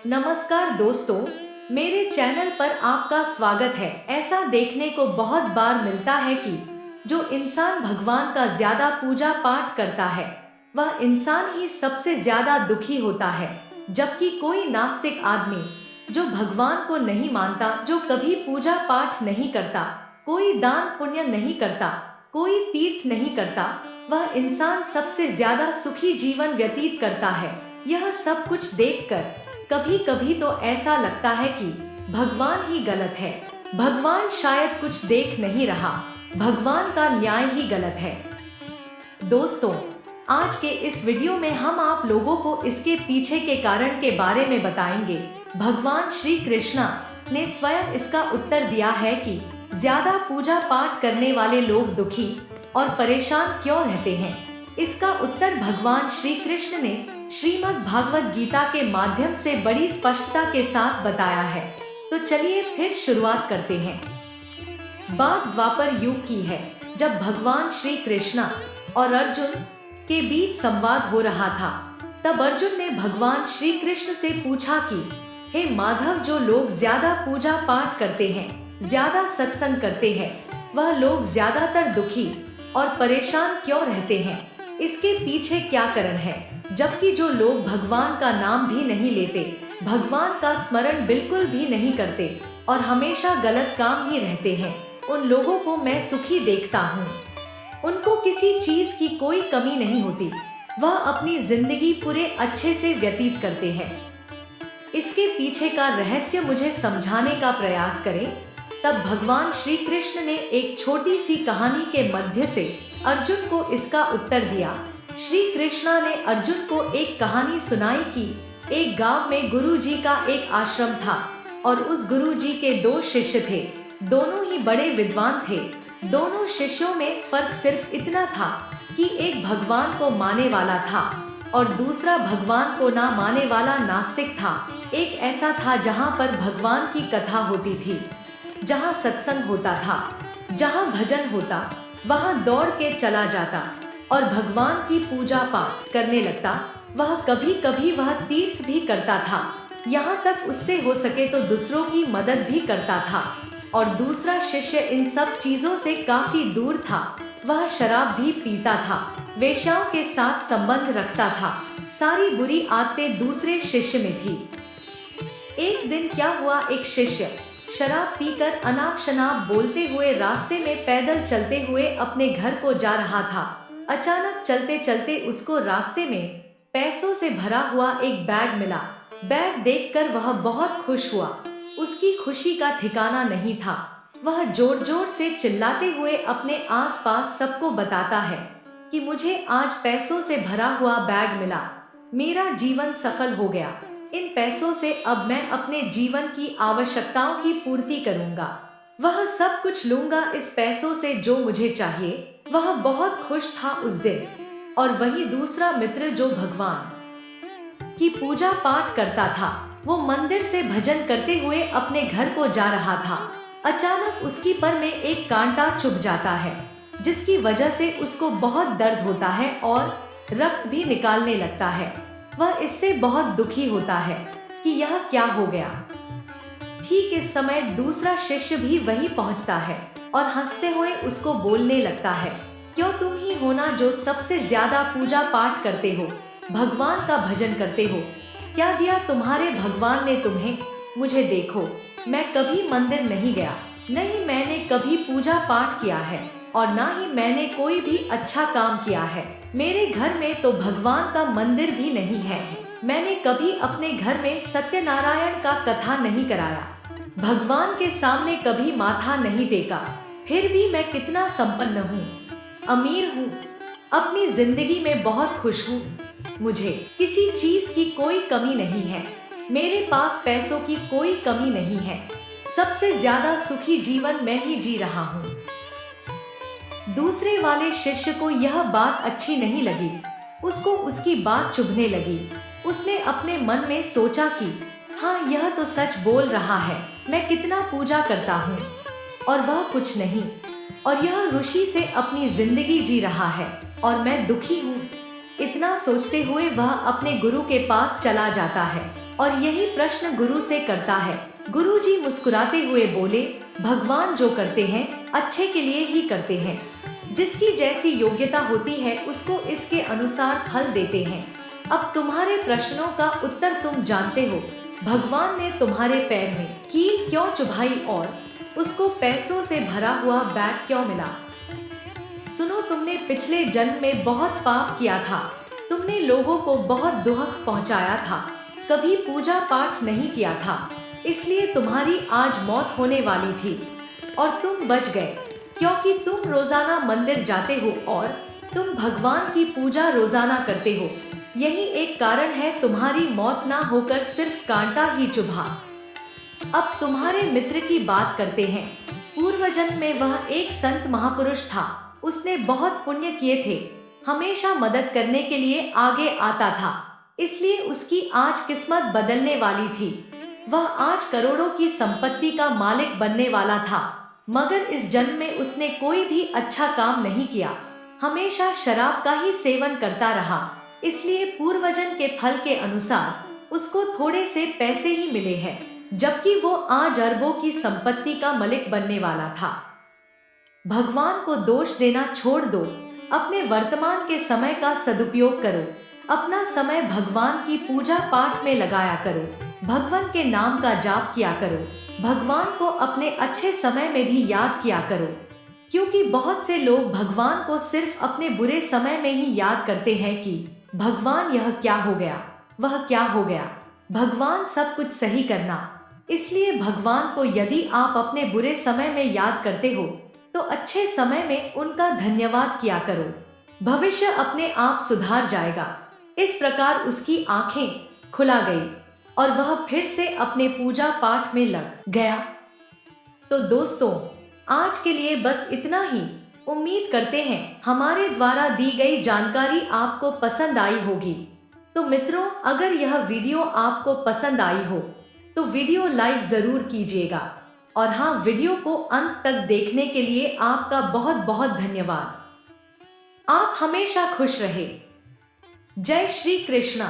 नमस्कार दोस्तों, मेरे चैनल पर आपका स्वागत है। ऐसा देखने को बहुत बार मिलता है कि जो इंसान भगवान का ज्यादा पूजा पाठ करता है वह इंसान ही सबसे ज्यादा दुखी होता है, जबकि कोई नास्तिक आदमी जो भगवान को नहीं मानता, जो कभी पूजा पाठ नहीं करता, कोई दान पुण्य नहीं करता, कोई तीर्थ नहीं करता, वह इंसान सबसे ज्यादा सुखी जीवन व्यतीत करता है। यह सब कुछ देखकर कभी कभी तो ऐसा लगता है कि भगवान ही गलत है, भगवान शायद कुछ देख नहीं रहा, भगवान का न्याय ही गलत है। दोस्तों, आज के इस वीडियो में हम आप लोगों को इसके पीछे के कारण के बारे में बताएंगे। भगवान श्री कृष्णा ने स्वयं इसका उत्तर दिया है कि ज्यादा पूजा पाठ करने वाले लोग दुखी और परेशान क्यों रहते हैं। इसका उत्तर भगवान श्री कृष्ण ने श्रीमद् भागवत गीता के माध्यम से बड़ी स्पष्टता के साथ बताया है। तो चलिए फिर शुरुआत करते हैं। बात द्वापर युग की है, जब भगवान श्री कृष्णा और अर्जुन के बीच संवाद हो रहा था। तब अर्जुन ने भगवान श्री कृष्ण से पूछा कि हे माधव, जो लोग ज्यादा पूजा पाठ करते हैं, ज्यादा सत्संग करते हैं, वह लोग ज्यादातर दुखी और परेशान क्यों रहते हैं? इसके पीछे क्या कारण है? जबकि जो लोग भगवान का नाम भी नहीं लेते, भगवान का स्मरण बिल्कुल भी नहीं करते और हमेशा गलत काम ही रहते हैं, उन लोगों को मैं सुखी देखता हूँ। उनको किसी चीज की कोई कमी नहीं होती, वह अपनी जिंदगी पूरे अच्छे से व्यतीत करते हैं। इसके पीछे का रहस्य मुझे समझाने का प्रयास करें। तब भगवान श्री कृष्ण ने एक छोटी सी कहानी के मध्य से अर्जुन को इसका उत्तर दिया। श्री कृष्णा ने अर्जुन को एक कहानी सुनाई कि एक गांव में गुरु जी का एक आश्रम था और उस गुरु जी के दो शिष्य थे। दोनों ही बड़े विद्वान थे। दोनों शिष्यों में फर्क सिर्फ इतना था कि एक भगवान को मानने वाला था और दूसरा भगवान को ना मानने वाला नास्तिक था। एक ऐसा था जहाँ पर भगवान की कथा होती थी, जहाँ सत्संग होता था, जहाँ भजन होता, वहाँ दौड़ के चला जाता और भगवान की पूजा पाठ करने लगता। वह कभी कभी वह तीर्थ भी करता था, यहाँ तक उससे हो सके तो दूसरों की मदद भी करता था। और दूसरा शिष्य इन सब चीजों से काफी दूर था। वह शराब भी पीता था, वेश्याओं के साथ संबंध रखता था। सारी बुरी आदतें दूसरे शिष्य में थी। एक दिन क्या हुआ, एक शिष्य शराब पीकर अनाप शनाप बोलते हुए रास्ते में पैदल चलते हुए अपने घर को जा रहा था। अचानक चलते चलते उसको रास्ते में पैसों से भरा हुआ एक बैग मिला। बैग देखकर वह बहुत खुश हुआ। उसकी खुशी का ठिकाना नहीं था। वह जोर जोर से चिल्लाते हुए अपने आसपास सबको बताता है कि मुझे आज पैसों से भरा हुआ बैग मिला, मेरा जीवन सफल हो गया। इन पैसों से अब मैं अपने जीवन की आवश्यकताओं की पूर्ति करूंगा। वह सब कुछ लूंगा इस पैसों से जो मुझे चाहिए। वह बहुत खुश था उस दिन। और वही दूसरा मित्र जो भगवान की पूजा पाठ करता था, वो मंदिर से भजन करते हुए अपने घर को जा रहा था। अचानक उसकी पर में एक कांटा चुभ जाता है, जिसकी वजह से उसको बहुत दर्द होता है और रक्त भी निकालने लगता है। वह इससे बहुत दुखी होता है कि यह क्या हो गया। ठीक इस समय दूसरा शिष्य भी वहीं पहुंचता है और हंसते हुए उसको बोलने लगता है, क्यों तुम ही हो ना जो सबसे ज्यादा पूजा पाठ करते हो, भगवान का भजन करते हो। क्या दिया तुम्हारे भगवान ने तुम्हें? मुझे देखो, मैं कभी मंदिर नहीं गया, नहीं मैंने कभी पूजा पाठ किया है और ना ही मैंने कोई भी अच्छा काम किया है। मेरे घर में तो भगवान का मंदिर भी नहीं है। मैंने कभी अपने घर में सत्यनारायण का कथा नहीं कराया, भगवान के सामने कभी माथा नहीं टेका। फिर भी मैं कितना संपन्न हूँ, अमीर हूँ, अपनी जिंदगी में बहुत खुश हूँ। मुझे किसी चीज की कोई कमी नहीं है, मेरे पास पैसों की कोई कमी नहीं है। सबसे ज्यादा सुखी जीवन मैं ही जी रहा हूँ। दूसरे वाले शिष्य को यह बात अच्छी नहीं लगी। उसको उसकी बात चुभने लगी। उसने अपने मन में सोचा कि हाँ, यह तो सच बोल रहा है, मैं कितना पूजा करता हूँ और वह कुछ नहीं, और यह ऋषि से अपनी जिंदगी जी रहा है और मैं दुखी हूँ। इतना सोचते हुए वह अपने गुरु के पास चला जाता है और यही प्रश्न गुरु से करता है। गुरुजी मुस्कुराते हुए बोले, भगवान जो करते हैं अच्छे के लिए ही करते हैं। जिसकी जैसी योग्यता होती है उसको इसके अनुसार फल देते हैं। अब तुम्हारे प्रश्नों का उत्तर तुम जानते हो। भगवान ने तुम्हारे पैर में कील क्यों चुभाई और उसको पैसों से भरा हुआ बैग क्यों मिला? सुनो, तुमने पिछले जन्म में बहुत पाप किया था। तुमने लोगों को बहुत दुख पहुंचाया था, कभी पूजा पाठ नहीं किया था, इसलिए तुम्हारी आज मौत होने वाली थी और तुम बच गए क्योंकि तुम रोजाना मंदिर जाते हो और तुम भगवान की पूजा रोजाना करते हो। यही एक कारण है तुम्हारी मौत ना होकर सिर्फ कांटा ही चुभा। अब तुम्हारे मित्र की बात करते हैं। पूर्व जन्म में वह एक संत महापुरुष था। उसने बहुत पुण्य किए थे, हमेशा मदद करने के लिए आगे आता था, इसलिए उसकी आज किस्मत बदलने वाली थी। वह आज करोड़ों की संपत्ति का मालिक बनने वाला था, मगर इस जन्म में उसने कोई भी अच्छा काम नहीं किया, हमेशा शराब का ही सेवन करता रहा। इसलिए पूर्वजन्म के फल के अनुसार उसको थोड़े से पैसे ही मिले हैं, जबकि वो आज अरबों की संपत्ति का मालिक बनने वाला था। भगवान को दोष देना छोड़ दो, अपने वर्तमान के समय का सदुपयोग करो। अपना समय भगवान की पूजा पाठ में लगाया करो, भगवान के नाम का जाप किया करो, भगवान को अपने अच्छे समय में भी याद किया करो। क्योंकि बहुत से लोग भगवान को सिर्फ अपने बुरे समय में ही याद करते हैं कि भगवान यह क्या हो गया, वह क्या हो गया। भगवान सब कुछ सही करना। इसलिए भगवान को यदि आप अपने बुरे समय में याद करते हो तो अच्छे समय में उनका धन्यवाद किया करो, भविष्य अपने आप सुधार जाएगा। इस प्रकार उसकी आंखें खुला गई और वह फिर से अपने पूजा पाठ में लग गया। तो दोस्तों, आज के लिए बस इतना ही। उम्मीद करते हैं हमारे द्वारा दी गई जानकारी आपको पसंद आई होगी। तो मित्रों, अगर यह वीडियो आपको पसंद आई हो तो वीडियो लाइक जरूर कीजिएगा। और हाँ, वीडियो को अंत तक देखने के लिए आपका बहुत बहुत धन्यवाद। आप हमेशा खुश रहे। जय श्री कृष्णा।